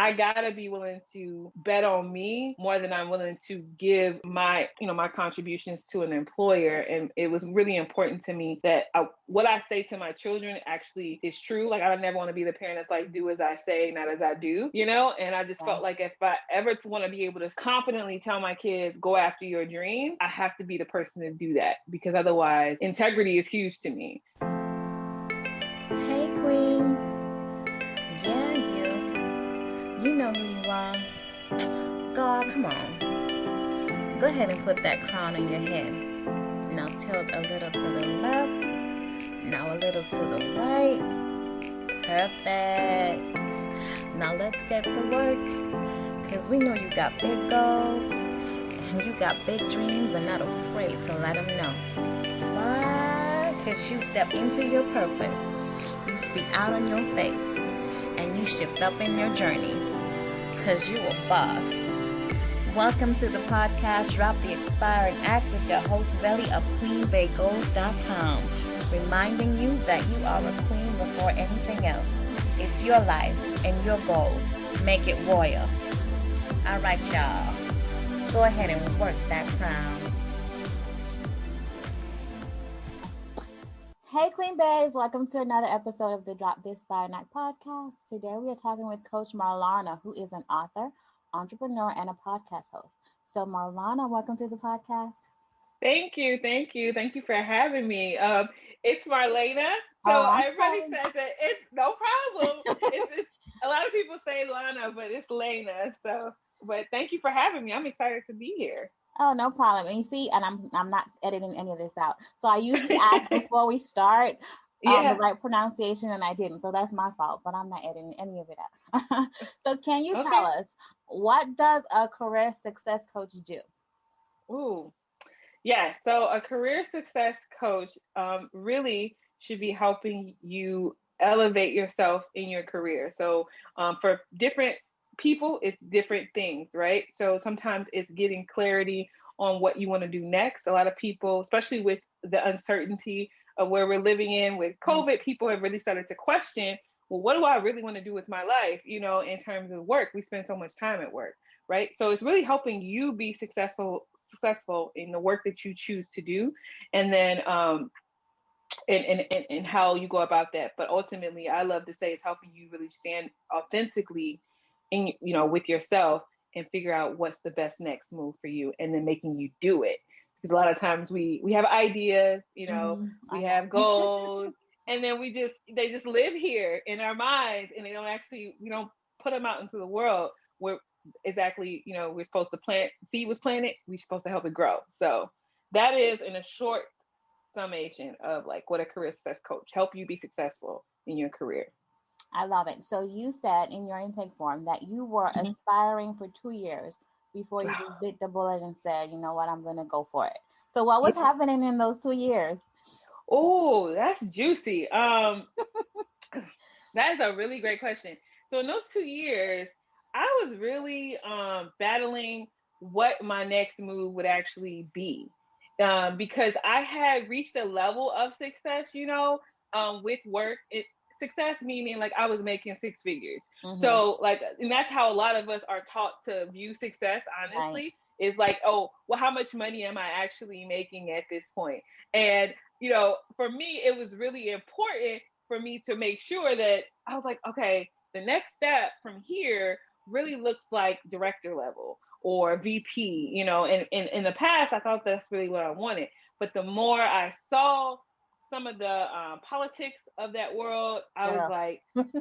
I gotta be willing to bet on me more than I'm willing to give my, my contributions to an employer. And it was really important to me that what I say to my children actually is true. Like, I never want to be the parent that's like, do as I say, not as I do, And I just felt like if I ever want to be able to confidently tell my kids, go after your dreams, I have to be the person to do that, because otherwise integrity is huge to me. Hey Queens, yeah, you know who you are. God, come on, go ahead and put that crown on your head. Now tilt a little to the left, now a little to the right. Perfect. Now let's get to work, because we know you got big goals and you got big dreams and not afraid to let them know. Why? Because you step into your purpose, you speak out on your faith, and you shift up in your journey, because you a boss. Welcome to the podcast Drop the Expiring Act with your host Veli of QueenBayGoals.com, reminding you that you are a queen before anything else. It's your life and your goals. Make it royal. All right, y'all. Go ahead and work that crown. Hey, Queen Bays. Welcome to another episode of the Drop the Expiring Act podcast. Today, we are talking with Coach Marlana, who is an author, entrepreneur, and a podcast host. So, Marlana, welcome to the podcast. Thank you. Thank you for having me. It's Marlana. So everybody says that it's no problem. It's a lot of people say Lana, but it's Lena. So, but thank you for having me. I'm excited to be here. Oh, no problem. And you see, and I'm not editing any of this out. So I usually ask before we start the right pronunciation, and I didn't. So that's my fault, but I'm not editing any of it out. So can you tell us, what does a career success coach do? Ooh, yeah. So a career success coach really should be helping you elevate yourself in your career. So for different people, it's different things, right? So sometimes it's getting clarity on what you want to do next. A lot of people, especially with the uncertainty of where we're living in with COVID, people have really started to question, well, what do I really want to do with my life? In terms of work, we spend so much time at work, right? So it's really helping you be successful in the work that you choose to do. And then, and how you go about that. But ultimately, I love to say it's helping you really stand authentically in, with yourself and figure out what's the best next move for you, and then making you do it. Because a lot of times we have ideas, we have goals, and then they just live here in our minds, and we don't put them out into the world where exactly, we're supposed to plant, seed was planted, we're supposed to help it grow. So that is in a short summation of like what a career success coach help you be successful in your career. I love it. So you said in your intake form that you were aspiring for 2 years before you just bit the bullet and said, you know what, I'm going to go for it. So what was happening in those 2 years? Oh, that's juicy. That is a really great question. So in those 2 years, I was really battling what my next move would actually be. Because I had reached a level of success, with work. Success meaning like I was making six figures. So and that's how a lot of us are taught to view success, honestly, is like, oh, well, how much money am I actually making at this point? And, for me, it was really important for me to make sure that I was like, okay, the next step from here really looks like director level or VP, and in the past, I thought that's really what I wanted. But the more I saw some of the politics of that world, I was like,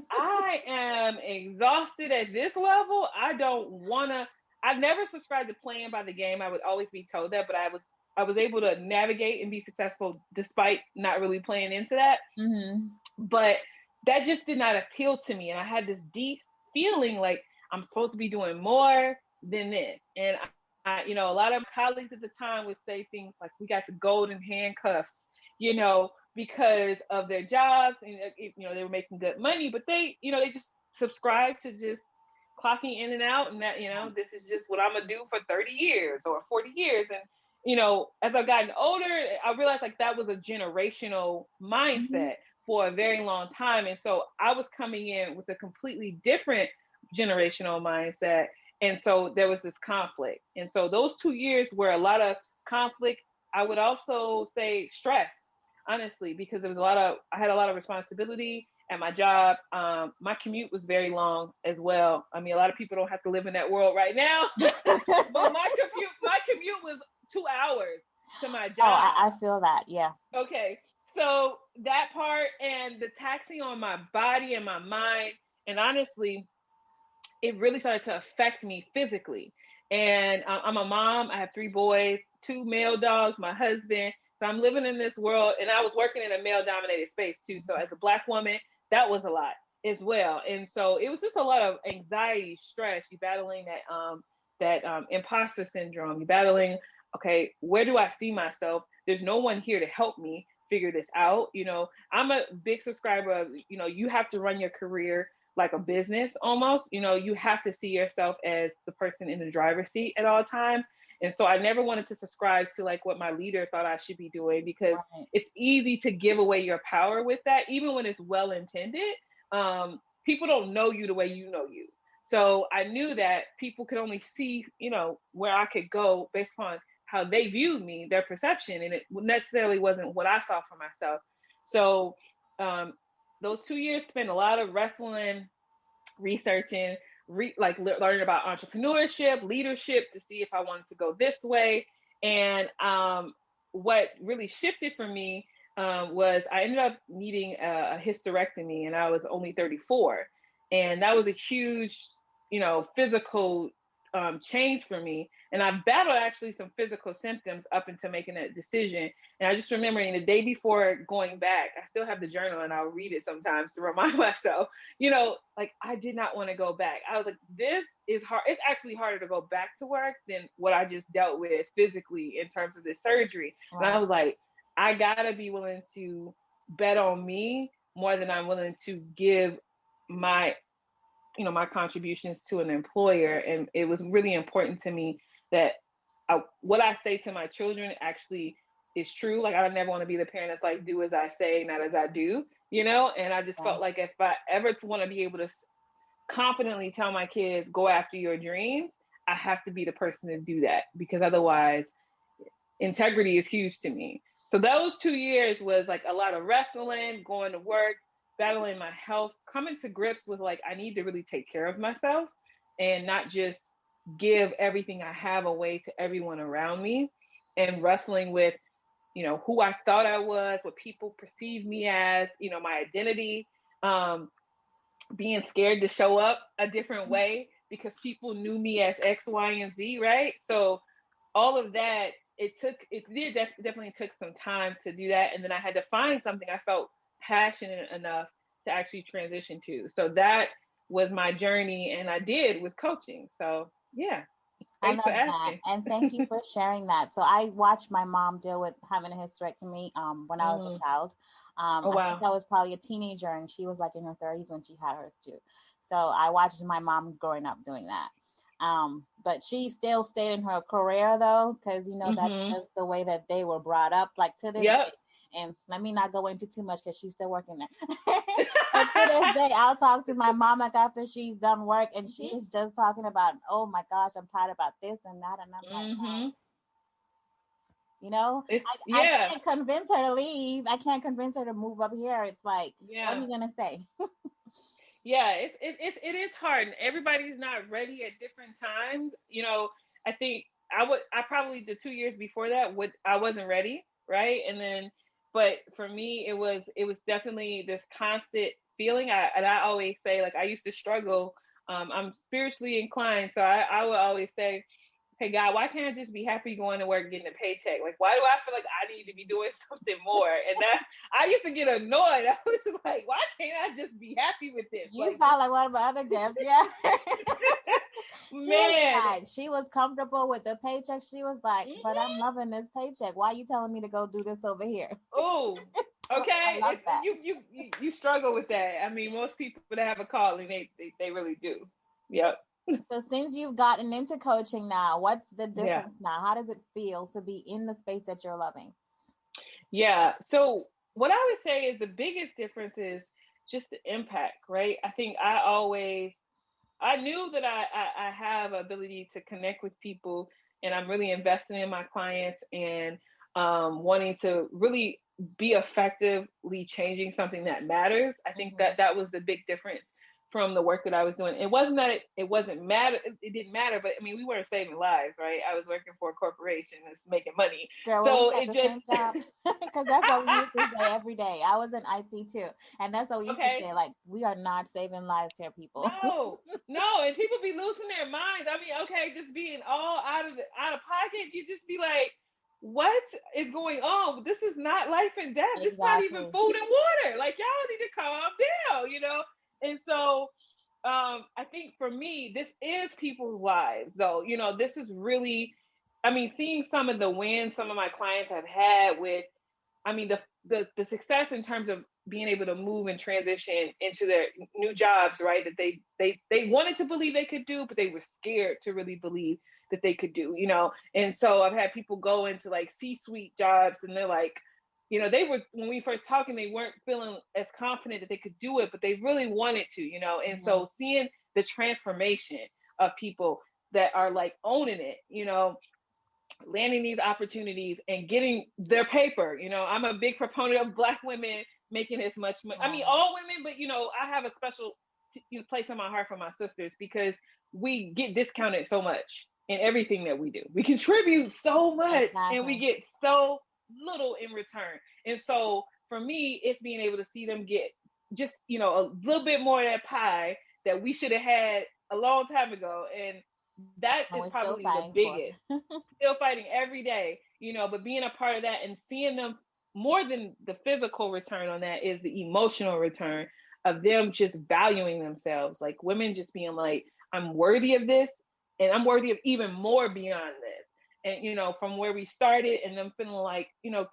I am exhausted at this level. I don't want to, I've never subscribed to playing by the game. I would always be told that, but I was able to navigate and be successful despite not really playing into that. But that just did not appeal to me. And I had this deep feeling like I'm supposed to be doing more than this. And I, a lot of colleagues at the time would say things like, we got the golden handcuffs, because of their jobs, and they were making good money, but they just subscribed to just clocking in and out, and that this is just what I'm gonna do for 30 years or 40 years. And as I've gotten older, I realized like that was a generational mindset for a very long time. And so I was coming in with a completely different generational mindset. And so there was this conflict. And so those 2 years were a lot of conflict. I would also say stress, honestly, because there was I had a lot of responsibility at my job. My commute was very long as well. I mean, a lot of people don't have to live in that world right now, but my commute was 2 hours to my Oh, job. I feel that. Yeah. Okay. So that part and the taxing on my body and my mind, and honestly, it really started to affect me physically. And I'm a mom. I have 3 boys, 2 male dogs, my husband. So I'm living in this world, and I was working in a male-dominated space too. So as a Black woman, that was a lot as well. And so it was just a lot of anxiety, stress. You battling that imposter syndrome. You battling, okay, where do I see myself? There's no one here to help me figure this out. I'm a big subscriber of, you have to run your career like a business almost. You have to see yourself as the person in the driver's seat at all times. And so I never wanted to subscribe to like what my leader thought I should be doing, because it's easy to give away your power with that, even when it's well intended. People don't know you the way you know you. So I knew that people could only see, where I could go based upon how they viewed me, their perception, and it necessarily wasn't what I saw for myself. So those 2 years spent a lot of wrestling, researching, learning about entrepreneurship, leadership to see if I wanted to go this way. And what really shifted for me was I ended up needing a hysterectomy, and I was only 34. And that was a huge, physical change for me. And I battled actually some physical symptoms up until making that decision. And I just remembering the day before going back, I still have the journal and I'll read it sometimes to remind myself, like I did not want to go back. I was like, this is hard. It's actually harder to go back to work than what I just dealt with physically in terms of this surgery. Right. And I was like, I gotta be willing to bet on me more than I'm willing to give my contributions to an employer. And it was really important to me that what I say to my children actually is true. Like I never want to be the parent that's like, do as I say, not as I do, and I just felt like if I ever want to be able to confidently tell my kids, go after your dreams, I have to be the person to do that, because otherwise integrity is huge to me. So those 2 years was like a lot of wrestling, going to work, battling my health, coming to grips with like, I need to really take care of myself and not just give everything I have away to everyone around me, and wrestling with, who I thought I was, what people perceive me as, my identity, being scared to show up a different way because people knew me as X, Y, and Z, right? So all of that, definitely took some time to do that. And then I had to find something I felt passionate enough to actually transition to. So that was my journey, and I did with coaching. So yeah. Thanks for asking. That. And thank you for sharing that. So I watched my mom deal with having a hysterectomy when I was a child. I think I was probably a teenager, and she was like in her 30s when she had hers too. So I watched my mom growing up doing that. But she still stayed in her career though, because that's just the way that they were brought up, like to this day. And let me not go into too much because she's still working there. But to this day, I'll talk to my mom like after she's done work, and she is just talking about, oh my gosh, I'm tired about this and that, and I'm like, I can't convince her to leave. I can't convince her to move up here. It's like, what are you gonna say? Yeah, it is hard, and everybody's not ready at different times. I think I probably the 2 years before that I wasn't ready, right? And then, but for me, it was definitely this constant feeling. I always say, like, I used to struggle. I'm spiritually inclined, so I would always say, hey God, why can't I just be happy going to work, getting a paycheck? Like, why do I feel like I need to be doing something more? And that I used to get annoyed. I was like, why can't I just be happy with this? You sound like one of my other guests, yeah. Man, she was comfortable with the paycheck. She was like, but I'm loving this paycheck. Why are you telling me to go do this over here? Oh, okay. You struggle with that. I mean, most people that have a calling, they really do. Yep. So since you've gotten into coaching now, what's the difference now? How does it feel to be in the space that you're loving? Yeah. So what I would say is the biggest difference is just the impact, right? I think I always I knew that I have ability to connect with people, and I'm really investing in my clients and wanting to really be effectively changing something that matters. I think Mm-hmm. that that was the big difference from the work that I was doing. It wasn't that it wasn't matter. It didn't matter, but I mean, we weren't saving lives, right? I was working for a corporation that's making money, Girl, were we so at it the just same job? Because that's what we used to say every day. I was in IT too. And that's what we used to okay. say, like, we are not saving lives here, people. No, no, and people be losing their minds. I mean, okay, just being all out of pocket, you just be like, what is going on? This is not life and death. This is not even Exactly. food and water. Like y'all need to calm down. And so I think for me, this is people's lives though. This is really, I mean, seeing some of the wins some of my clients have had with, I mean, the success in terms of being able to move and transition into their new jobs, right? That they wanted to believe they could do, but they were scared to really believe that they could do. And so I've had people go into like C-suite jobs, and they're like, they were, when we first talking, they weren't feeling as confident that they could do it, but they really wanted to. And Mhm. so seeing the transformation of people that are like owning it, landing these opportunities and getting their paper. I'm a big proponent of Black women making as much money. I mean, Right. all women, but I have a special place in my heart for my sisters because we get discounted so much in everything that we do. We contribute so much and we Exactly. get so little in return. And so for me, it's being able to see them get just, a little bit more of that pie that we should have had a long time ago. And that is And we're still probably the fighting for. biggest, still fighting every day, but being a part of that and seeing them more than the physical return on that is the emotional return of them just valuing themselves. Like women just being like, I'm worthy of this and I'm worthy of even more beyond this. And, from where we started and them feeling like,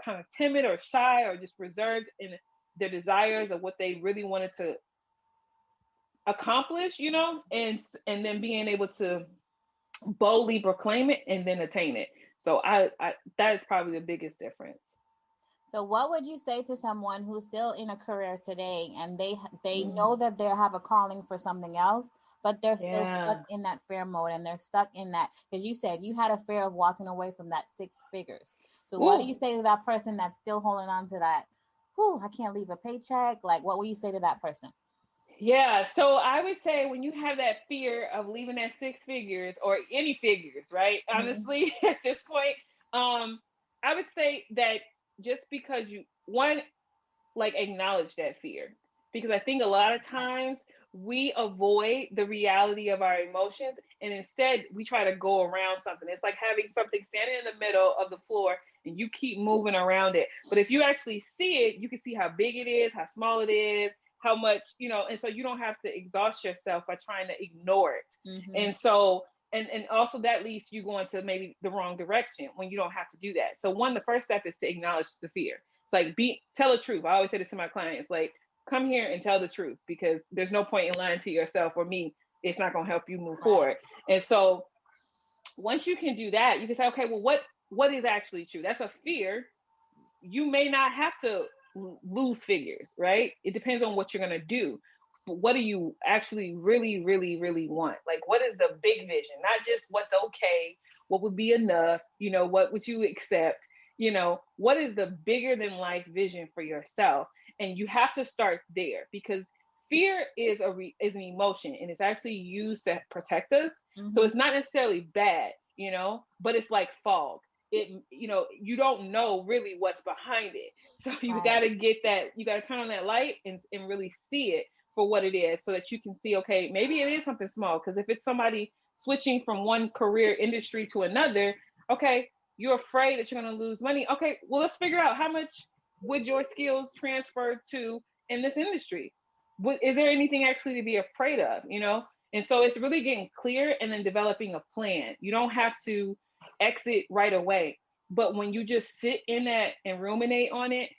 kind of timid or shy or just reserved in their desires of what they really wanted to accomplish, and then being able to boldly proclaim it and then attain it. So I that is probably the biggest difference. So what would you say to someone who's still in a career today and they Mm, know that they have a calling for something else, but they're still stuck yeah. in that fear mode and they're stuck in that because you said you had a fear of walking away from that six figures. So what do Ooh. you say to that person that's still holding on to that? Whew, I can't leave a paycheck. Like what would you say to that person? Yeah. So I would say when you have that fear of leaving that six figures or any figures, right? Mm-hmm. Honestly, at this point, I would say that just because you one like acknowledge that fear, because I think a lot of Right. times we avoid the reality of our emotions and instead we try to go around something. It's like having something standing in the middle of the floor and you keep moving around it. But if you actually see it, you can see how big it is, how small it is, how much, and so you don't have to exhaust yourself by trying to ignore it. Mm-hmm. And so and also that leads you going to maybe the wrong direction when you don't have to do that. So the first step is to acknowledge the fear. It's like tell the truth. I always say this to my clients, like come here and tell the truth because there's no point in lying to yourself or me. It's not going to help you move Right. forward. And so once you can do that, you can say, okay, well, what is actually true? That's a fear. You may not have to lose figures, right? It depends on what you're going to do. But what do you actually really, really, really want? Like, what is the big vision? Not just what's okay, what would be enough, what would you accept? What is the bigger than life vision for yourself? And you have to start there because fear is is an emotion and it's actually used to protect us. So Mm-hmm. it's not necessarily bad, but it's like fog. You don't know really what's behind it. So you got Right. to get that, you got to turn on that light and really see it for what it is so that you can see, okay, maybe it is something small. Because if it's somebody switching from one career industry to another, okay, you're afraid that you're going to lose money. Okay, well, let's figure out how much would your skills transfer to in this industry. Is there anything actually to be afraid of, And so it's really getting clear and then developing a plan. You don't have to exit right away. But when you just sit in that and ruminate on it,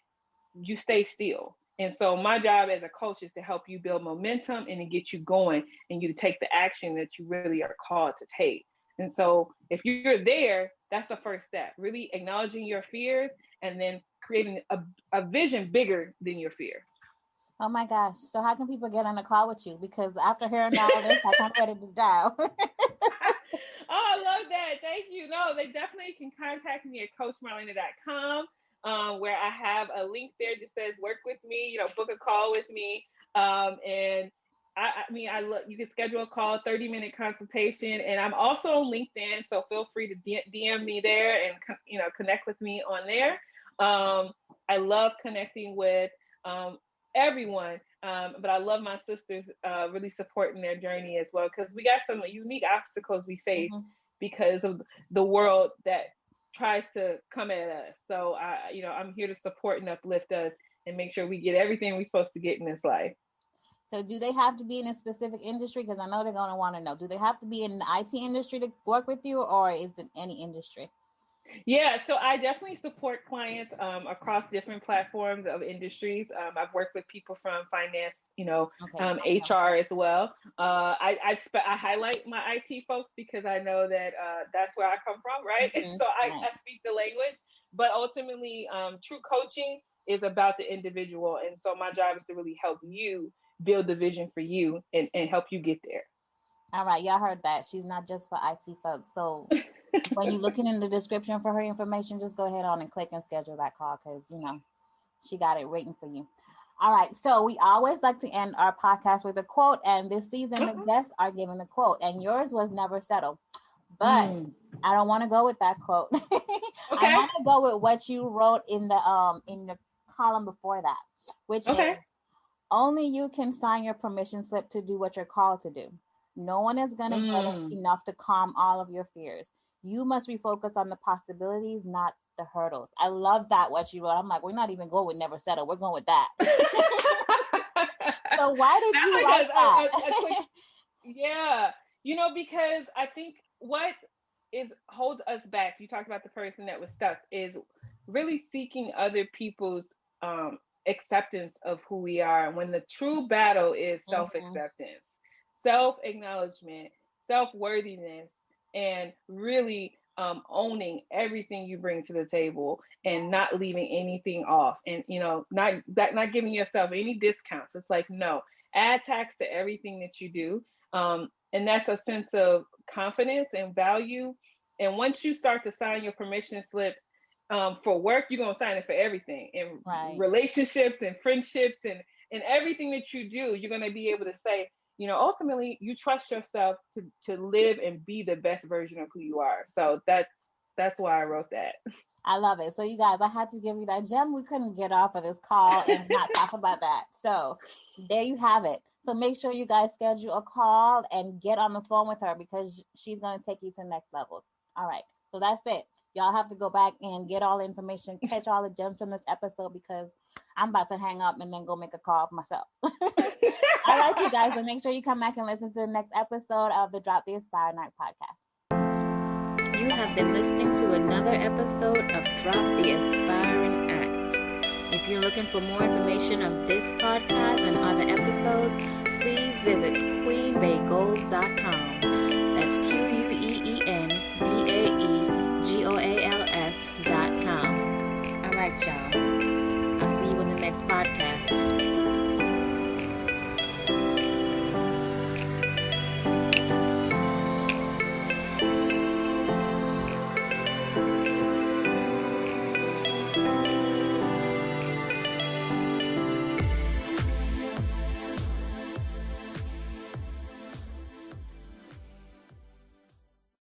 you stay still. And so my job as a coach is to help you build momentum and to get you going and you to take the action that you really are called to take. And so if you're there, that's the first step, really acknowledging your fears and then creating a vision bigger than your fear. Oh my gosh. So how can people get on a call with you? Because after hearing all this, I kind of ready to dial. Oh, I love that. Thank you. No, they definitely can contact me at coachmarlena.com, where I have a link there that says work with me, book a call with me. And I mean, you can schedule a call, 30-minute consultation. And I'm also on LinkedIn, so feel free to DM me there and, connect with me on there. I love connecting with everyone. But I love my sisters really supporting their journey as well, because we got some unique obstacles we face Mm-hmm. because of the world that tries to come at us. So I'm here to support and uplift us and make sure we get everything we're supposed to get in this life. So do they have to be in a specific industry? Because I know they're going to want to know. Do they have to be in the IT industry to work with you, or is it any industry? Yeah, so I definitely support clients across different platforms of industries. I've worked with people from finance, Okay. HR as well. I highlight my IT folks because I know that that's where I come from, right? Mm-hmm. So Right. I speak the language, but ultimately, true coaching is about the individual, and so my job is to really help you build the vision for you and help you get there. All right. Y'all heard that. She's not just for IT folks. So when you're looking in the description for her information, just go ahead on and click and schedule that call because, she got it waiting for you. All right. So we always like to end our podcast with a quote. And this season, the guests are giving the quote. And yours was never settled. But I don't want to go with that quote. I Okay. want to go with what you wrote in the column before that, which is Okay. only you can sign your permission slip to do what you're called to do. No one is going to get it enough to calm all of your fears. You must refocus on the possibilities, not the hurdles. I love that what you wrote. I'm like, we're not even going with never settle. We're going with that. So why did you write that? A quick, yeah, because I think what is holds us back. You talked about the person that was stuck is really seeking other people's acceptance of who we are. When the true battle is self Mm-hmm. acceptance, self acknowledgement, self worthiness, and really owning everything you bring to the table and not leaving anything off, and not giving yourself any discounts. It's like, no, add tax to everything that you do. And that's a sense of confidence and value. And once you start to sign your permission slips for work, you're going to sign it for everything, and Right. relationships and friendships and everything that you do. You're going to be able to say, ultimately, you trust yourself to live and be the best version of who you are. So that's why I wrote that. I love it. So you guys, I had to give you that gem. We couldn't get off of this call and not talk about that. So there you have it. So make sure you guys schedule a call and get on the phone with her because she's going to take you to next levels. All right. So that's it. Y'all have to go back and get all the information, catch all the gems from this episode because I'm about to hang up and then go make a call myself. All right, you guys. So make sure you come back and listen to the next episode of the Drop the Aspire Night podcast. You have been listening to another episode of Drop the Aspiring Act. If you're looking for more information of this podcast and other episodes, please visit queenbaygoals.com.